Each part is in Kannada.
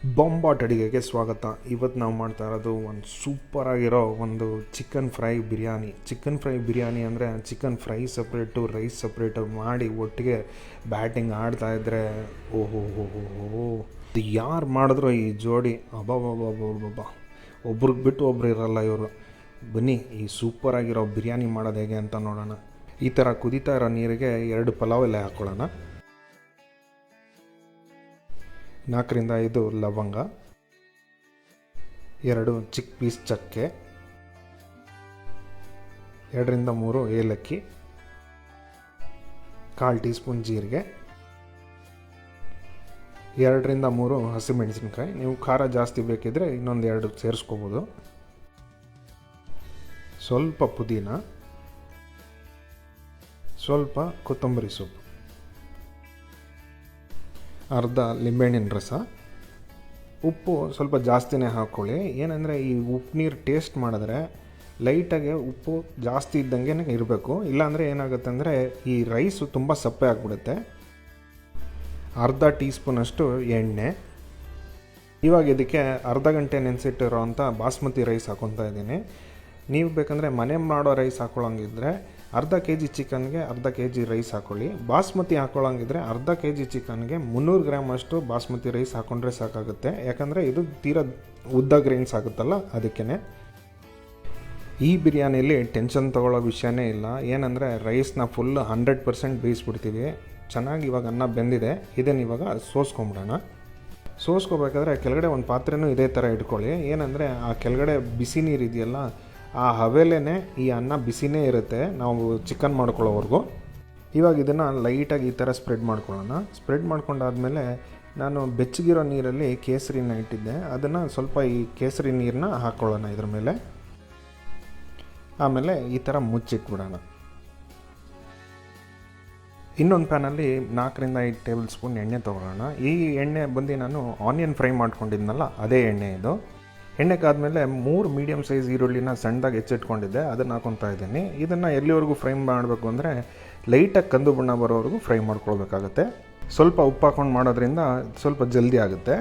ಬೊಂಬಾಟ್ ಅಡುಗೆಗೆ ಸ್ವಾಗತ. ಇವತ್ತು ನಾವು ಮಾಡ್ತಾ ಇರೋದು ಒಂದು ಸೂಪರಾಗಿರೋ ಒಂದು ಚಿಕನ್ ಫ್ರೈ ಬಿರಿಯಾನಿ ಅಂದರೆ chicken fry separate, rice separate ಮಾಡಿ ಒಟ್ಟಿಗೆ ಬ್ಯಾಟಿಂಗ್ ಆಡ್ತಾಯಿದ್ರೆ ಓಹೋ ಹೋ ಹೋ ಹೋ, ಇದು ಯಾರು ಮಾಡಿದ್ರು ಈ ಜೋಡಿ ಅಬ್ಬಬ್ಬಬ್ಬಬ್ಬಬ್ಬ, ಒಬ್ರಿಗೆ ಬಿಟ್ಟು ಒಬ್ರು ಇರಲ್ಲ ಇವರು. ಬನ್ನಿ ಈ ಸೂಪರಾಗಿರೋ ಬಿರಿಯಾನಿ ಮಾಡೋದು ಹೇಗೆ ಅಂತ ನೋಡೋಣ. ಈ ಥರ ಕುದೀತಾ ಇರೋ ನೀರಿಗೆ 2 ಪಲಾವ್ ಎಲೆ ಹಾಕ್ಕೊಳ್ಳೋಣ, 4ರಿಂದ 5 ಲವಂಗ, 2 ಚಿಕ್ಕ ಪೀಸ್ ಚಕ್ಕೆ, 2ರಿಂದ 3 ಏಲಕ್ಕಿ, 1/4 ಟೀ ಸ್ಪೂನ್ ಜೀರಿಗೆ, 2ರಿಂದ 3 ಹಸಿಮೆಣಸಿನ್ಕಾಯಿ. ನೀವು ಖಾರ ಜಾಸ್ತಿ ಬೇಕಿದ್ರೆ ಇನ್ನೊಂದು 2 ಸೇರಿಸ್ಕೋಬೋದು. ಸ್ವಲ್ಪ ಪುದೀನ, ಸ್ವಲ್ಪ ಕೊತ್ತಂಬರಿ ಸೊಪ್ಪು, ಅರ್ಧ ಲಿಂಬೆಹಣ್ಣಿನ ರಸ. ಉಪ್ಪು ಸ್ವಲ್ಪ ಜಾಸ್ತಿನೇ ಹಾಕ್ಕೊಳ್ಳಿ. ಏನಂದರೆ ಈ ಉಪ್ಪು ನೀರು ಟೇಸ್ಟ್ ಮಾಡಿದ್ರೆ ಲೈಟಾಗೆ ಉಪ್ಪು ಜಾಸ್ತಿ ಇದ್ದಂಗೆ ಇರಬೇಕು, ಇಲ್ಲಾಂದರೆ ಏನಾಗುತ್ತೆ ಅಂದರೆ ಈ ರೈಸು ತುಂಬ ಸಪ್ಪೆ ಆಗಿಬಿಡುತ್ತೆ. ಅರ್ಧ ಟೀ ಸ್ಪೂನಷ್ಟು ಎಣ್ಣೆ. ಇವಾಗ ಇದಕ್ಕೆ ಅರ್ಧ ಗಂಟೆ ನೆನೆಸಿಟ್ಟಿರೋ ಅಂಥ ಬಾಸ್ಮತಿ ರೈಸ್ ಹಾಕ್ಕೊತಾ ಇದ್ದೀನಿ. ನೀವು ಬೇಕಂದರೆ ಮನೆ ಮಾಡೋ ರೈಸ್ ಹಾಕ್ಕೊಳ್ಳೋಂಗಿದ್ರೆ ಅರ್ಧ kg ಚಿಕನ್ಗೆ ಅರ್ಧ kg ರೈಸ್ ಹಾಕ್ಕೊಳ್ಳಿ. ಬಾಸ್ಮತಿ ಹಾಕ್ಕೊಳ್ಳೋಂಗಿದ್ರೆ ಅರ್ಧ kg ಚಿಕನ್ಗೆ 300 ಗ್ರಾಮ್ ಅಷ್ಟು ಬಾಸ್ಮತಿ ರೈಸ್ ಹಾಕ್ಕೊಂಡ್ರೆ ಸಾಕಾಗುತ್ತೆ. ಯಾಕಂದರೆ ಇದು ತೀರಾ ಉದ್ದ ಗ್ರೈನ್ಸ್ ಆಗುತ್ತಲ್ಲ, ಅದಕ್ಕೇ. ಈ ಬಿರಿಯಾನಿಲಿ ಟೆನ್ಷನ್ ತೊಗೊಳ್ಳೋ ವಿಷಯನೇ ಇಲ್ಲ. ಏನಂದರೆ ರೈಸ್ನ ಫುಲ್ 100% ಬೇಯಿಸ್ಬಿಡ್ತೀವಿ. ಚೆನ್ನಾಗಿ ಇವಾಗ ಅನ್ನ ಬೆಂದಿದೆ, ಇದನ್ನು ಇವಾಗ ಸೋಸ್ಕೊಂಬಿಡೋಣ. ಸೋಸ್ಕೋಬೇಕಾದ್ರೆ ಕೆಳಗಡೆ ಒಂದು ಪಾತ್ರೆನೂ ಇದೇ ಥರ ಇಟ್ಕೊಳ್ಳಿ. ಏನಂದರೆ ಆ ಕೆಳಗಡೆ ಬಿಸಿ ನೀರು ಇದೆಯಲ್ಲ, ಆ ಹವೆಲೇ ಈ ಅನ್ನ ಬಿಸಿನೇ ಇರುತ್ತೆ ನಾವು ಚಿಕನ್ ಮಾಡ್ಕೊಳ್ಳೋವರೆಗೂ. ಇವಾಗ ಇದನ್ನು ಲೈಟಾಗಿ ಈ ಥರ ಸ್ಪ್ರೆಡ್ ಮಾಡ್ಕೊಳ್ಳೋಣ. ಸ್ಪ್ರೆಡ್ ಮಾಡ್ಕೊಂಡಾದ್ಮೇಲೆ ನಾನು ಬೆಚ್ಚಗಿರೋ ನೀರಲ್ಲಿ ಕೇಸರಿನ ಇಟ್ಟಿದ್ದೆ, ಅದನ್ನು ಸ್ವಲ್ಪ ಈ ಕೇಸರಿ ನೀರನ್ನ ಹಾಕ್ಕೊಳ್ಳೋಣ ಇದ್ರ ಮೇಲೆ. ಆಮೇಲೆ ಈ ಥರ ಮುಚ್ಚಿಟ್ಬಿಡೋಣ. ಇನ್ನೊಂದು ಪ್ಯಾನಲ್ಲಿ 4ರಿಂದ 5 ಟೇಬಲ್ ಸ್ಪೂನ್ ಎಣ್ಣೆ ತೊಗೊಳ್ಳೋಣ. ಈ ಎಣ್ಣೆ ಬಂದು ನಾನು ಆನಿಯನ್ ಫ್ರೈ ಮಾಡ್ಕೊಂಡಿದ್ನಲ್ಲ, ಅದೇ ಎಣ್ಣೆ ಇದು. ಎಣ್ಣೆಗಾದ್ಮೇಲೆ 3 ಮೀಡಿಯಮ್ ಸೈಜ್ ಈರುಳ್ಳಿನ ಸಣ್ಣದಾಗಿ ಹೆಚ್ಚಿಟ್ಕೊಂಡಿದ್ದೆ, ಅದನ್ನು ಹಾಕೊತಾ ಇದ್ದೀನಿ. ಇದನ್ನು ಎಲ್ಲಿವರೆಗೂ ಫ್ರೈ ಮಾಡಬೇಕು ಅಂದರೆ ಲೈಟಾಗಿ ಕಂದು ಬಣ್ಣ ಬರೋವರೆಗೂ ಫ್ರೈ ಮಾಡ್ಕೊಳ್ಬೇಕಾಗತ್ತೆ. ಸ್ವಲ್ಪ ಉಪ್ಪು ಹಾಕ್ಕೊಂಡು ಮಾಡೋದ್ರಿಂದ ಸ್ವಲ್ಪ ಜಲ್ದಿ ಆಗುತ್ತೆ.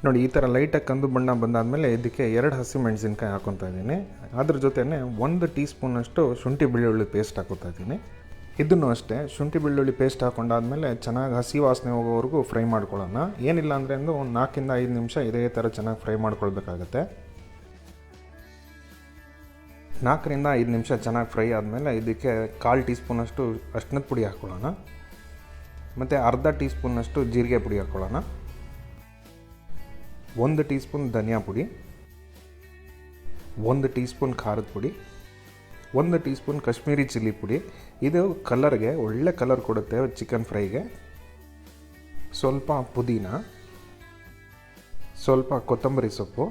ನೋಡಿ, ಈ ಥರ ಲೈಟಾಗಿ ಕಂದು ಬಣ್ಣ ಬಂದಾದಮೇಲೆ ಇದಕ್ಕೆ 2 ಹಸಿಮೆಣಸಿನ್ಕಾಯಿ ಹಾಕೊತಾ ಇದ್ದೀನಿ. ಅದ್ರ ಜೊತೆನೇ 1 ಟೀ ಸ್ಪೂನಷ್ಟು ಶುಂಠಿ ಬೆಳ್ಳುಳ್ಳಿ ಪೇಸ್ಟ್ ಹಾಕೋತಾ ಇದ್ದೀನಿ. ಇದನ್ನು ಅಷ್ಟೇ ಶುಂಠಿ ಬೆಳ್ಳುಳ್ಳಿ ಪೇಸ್ಟ್ ಹಾಕೊಂಡಾದ್ಮೇಲೆ ಚೆನ್ನಾಗಿ ಹಸಿ ವಾಸನೆ ಹೋಗೋವರೆಗೂ ಫ್ರೈ ಮಾಡ್ಕೊಳ್ಳೋಣ. ಏನಿಲ್ಲ ಅಂದರೆ ಒಂದು 4ರಿಂದ 5 ನಿಮಿಷ ಇದೇ ಥರ ಚೆನ್ನಾಗಿ ಫ್ರೈ ಮಾಡ್ಕೊಳ್ಬೇಕಾಗತ್ತೆ. 4ರಿಂದ 5 ನಿಮಿಷ ಚೆನ್ನಾಗಿ ಫ್ರೈ ಆದಮೇಲೆ ಇದಕ್ಕೆ 1/4 ಟೀ ಸ್ಪೂನಷ್ಟು ಅರಿಶಿಣದ ಪುಡಿ ಹಾಕ್ಕೊಳ್ಳೋಣ, ಮತ್ತು ಅರ್ಧ ಟೀ ಸ್ಪೂನಷ್ಟು ಜೀರಿಗೆ ಪುಡಿ ಹಾಕ್ಕೊಳ್ಳೋಣ, 1 ಟೀ ಸ್ಪೂನ್ ಧನಿಯಾ ಪುಡಿ, 1 ಟೀ ಸ್ಪೂನ್ ಖಾರದ ಪುಡಿ, 1 ಟೀ ಸ್ಪೂನ್ ಕಾಶ್ಮೀರಿ ಚಿಲ್ಲಿ ಪುಡಿ. ಇದು ಕಲರ್ಗೆ ಒಳ್ಳೆ ಕಲರ್ ಕೊಡುತ್ತೆ ಚಿಕನ್ ಫ್ರೈಗೆ. ಸ್ವಲ್ಪ ಪುದೀನ, ಸ್ವಲ್ಪ ಕೊತ್ತಂಬರಿ ಸೊಪ್ಪು.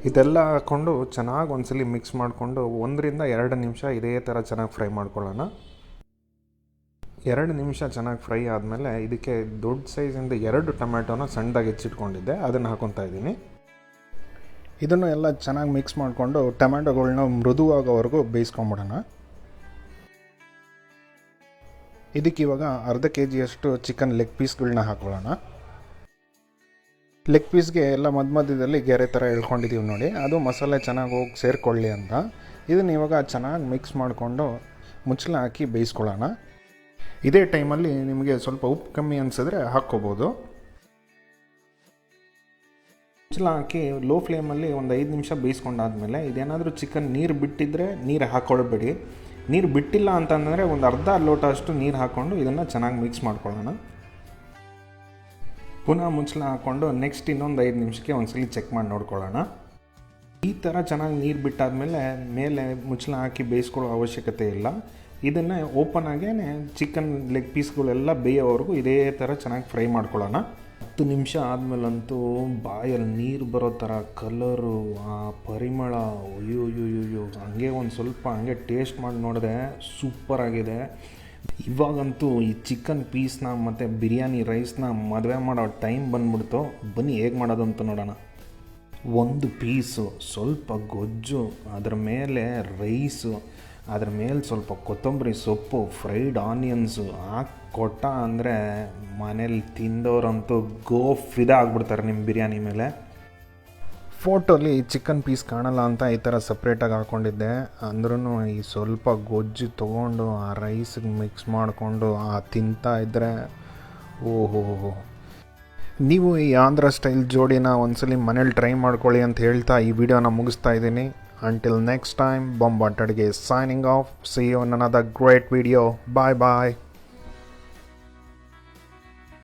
ಇದೆಲ್ಲ ಹಾಕ್ಕೊಂಡು ಚೆನ್ನಾಗಿ ಒಂದ್ಸಲಿ ಮಿಕ್ಸ್ ಮಾಡಿಕೊಂಡು 1ರಿಂದ 2 ನಿಮಿಷ ಇದೇ ಥರ ಚೆನ್ನಾಗಿ ಫ್ರೈ ಮಾಡ್ಕೊಳ್ಳೋಣ. 2 ನಿಮಿಷ ಚೆನ್ನಾಗಿ ಫ್ರೈ ಆದಮೇಲೆ ಇದಕ್ಕೆ ದೊಡ್ಡ ಸೈಜಿಂದ 2 ಟೊಮ್ಯಾಟೋನ ಸಣ್ಣದಾಗಿ ಹೆಚ್ಚಿಟ್ಕೊಂಡಿದ್ದೆ, ಅದನ್ನು ಹಾಕೊತಾ ಇದ್ದೀನಿ. ಇದನ್ನು ಎಲ್ಲ ಚೆನ್ನಾಗಿ ಮಿಕ್ಸ್ ಮಾಡಿಕೊಂಡು ಟೊಮ್ಯಾಟೊಗಳನ್ನ ಮೃದುವಾಗೋವರೆಗೂ ಬೇಯಿಸ್ಕೊಂಬಿಡೋಣ. ಇದಕ್ಕೆ ಇವಾಗ ಅರ್ಧ kg ಚಿಕನ್ ಲೆಗ್ ಪೀಸ್ಗಳನ್ನ ಹಾಕೊಳ್ಳೋಣ. ಲೆಗ್ ಪೀಸ್ಗೆ ಎಲ್ಲ ಮಧ್ಯದಲ್ಲಿ ಗೆರೆ ಥರ ಎಳ್ಕೊಂಡಿದ್ದೀವಿ ನೋಡಿ, ಅದು ಮಸಾಲೆ ಚೆನ್ನಾಗಿ ಹೋಗಿ ಸೇರಿಕೊಳ್ಳಿ ಅಂತ. ಇದನ್ನು ಇವಾಗ ಚೆನ್ನಾಗಿ ಮಿಕ್ಸ್ ಮಾಡಿಕೊಂಡು ಮುಚ್ಚಳ ಹಾಕಿ ಬೇಯಿಸ್ಕೊಳ್ಳೋಣ. ಇದೇ ಟೈಮಲ್ಲಿ ನಿಮಗೆ ಸ್ವಲ್ಪ ಉಪ್ಪು ಕಮ್ಮಿ ಅನಿಸಿದ್ರೆ ಹಾಕ್ಕೋಬೋದು. ಮುಚ್ಚಳ ಹಾಕಿ ಲೋ ಫ್ಲೇಮಲ್ಲಿ ಒಂದು 5 ನಿಮಿಷ ಬೇಯಿಸ್ಕೊಂಡಾದ್ಮೇಲೆ ಇದೇನಾದರೂ ಚಿಕನ್ ನೀರು ಬಿಟ್ಟಿದ್ದರೆ ನೀರು ಹಾಕ್ಕೊಳ್ಬೇಡಿ. ನೀರು ಬಿಟ್ಟಿಲ್ಲ ಅಂತಂದರೆ ಒಂದು ಅರ್ಧ ಲೋಟ ಅಷ್ಟು ನೀರು ಹಾಕ್ಕೊಂಡು ಇದನ್ನು ಚೆನ್ನಾಗಿ ಮಿಕ್ಸ್ ಮಾಡ್ಕೊಳ್ಳೋಣ. ಪುನಃ ಮುಚ್ಚಳ ಹಾಕ್ಕೊಂಡು ನೆಕ್ಸ್ಟ್ ಇನ್ನೊಂದು 5 ನಿಮಿಷಕ್ಕೆ ಒಂದ್ಸಲಿ ಚೆಕ್ ಮಾಡಿ ನೋಡ್ಕೊಳ್ಳೋಣ. ಈ ಥರ ಚೆನ್ನಾಗಿ ನೀರು ಬಿಟ್ಟಾದಮೇಲೆ ಮೇಲೆ ಮುಚ್ಚಳ ಹಾಕಿ ಬೇಯಿಸ್ಕೊಳ್ಳೋ ಅವಶ್ಯಕತೆ ಇಲ್ಲ. ಇದನ್ನು ಓಪನ್ ಆಗೇ ಚಿಕನ್ ಲೆಗ್ ಪೀಸ್ಗಳೆಲ್ಲ ಬೇಯೋವರೆಗೂ ಇದೇ ಥರ ಚೆನ್ನಾಗಿ ಫ್ರೈ ಮಾಡ್ಕೊಳ್ಳೋಣ. 10 ನಿಮಿಷ ಆದಮೇಲಂತೂ ಬಾಯಲ್ಲಿ ನೀರು ಬರೋ ಥರ ಕಲರು, ಆ ಪರಿಮಳ, ಅಯ್ಯೋ ಹಂಗೆ ಒಂದು ಸ್ವಲ್ಪ ಹಂಗೆ ಟೇಸ್ಟ್ ಮಾಡಿ ನೋಡಿದೆ, ಸೂಪರಾಗಿದೆ. ಇವಾಗಂತೂ ಈ ಚಿಕನ್ ಪೀಸ್ನ ಮತ್ತು ಬಿರಿಯಾನಿ ರೈಸ್ನ ಮದುವೆ ಮಾಡೋ ಟೈಮ್ ಬಂದ್ಬಿಡ್ತು. ಬನ್ನಿ ಹೇಗೆ ಮಾಡೋದು ಅಂತ ನೋಡೋಣ. ಒಂದು ಪೀಸು, ಸ್ವಲ್ಪ ಗೊಜ್ಜು, ಅದರ ಮೇಲೆ ರೈಸು, ಅದ್ರ ಮೇಲೆ ಸ್ವಲ್ಪ ಕೊತ್ತಂಬರಿ ಸೊಪ್ಪು, ಫ್ರೈಡ್ ಆನಿಯನ್ಸು ಹಾಕಿ ಕೊಟ್ಟ ಅಂದರೆ ಮನೇಲಿ ತಿಂದವರಂತೂ ಫಿದಾ ಆಗ್ಬಿಡ್ತಾರೆ ನಿಮ್ಮ ಬಿರಿಯಾನಿ ಮೇಲೆ. ಫೋಟೋಲಿ ಚಿಕನ್ ಪೀಸ್ ಕಾಣಲ್ಲ ಅಂತ ಈ ಥರ ಸಪ್ರೇಟಾಗಿ ಹಾಕ್ಕೊಂಡಿದ್ದೆ. ಅಂದ್ರೂ ಈ ಸ್ವಲ್ಪ ಗೊಜ್ಜು ತೊಗೊಂಡು ಆ ರೈಸಿಗೆ ಮಿಕ್ಸ್ ಮಾಡಿಕೊಂಡು ತಿಂತಾ ಇದ್ದರೆ ಓಹೋ. ನೀವು ಈ ಆಂಧ್ರ ಸ್ಟೈಲ್ ಜೋಡಿನ ಒಂದ್ಸಲಿ ಮನೇಲಿ ಟ್ರೈ ಮಾಡ್ಕೊಳ್ಳಿ ಅಂತ ಹೇಳ್ತಾ ಈ ವಿಡಿಯೋನ ಮುಗಿಸ್ತಾ ಇದ್ದೀನಿ. Until next time, Bombarted is signing off. See you in another great video. Bye bye.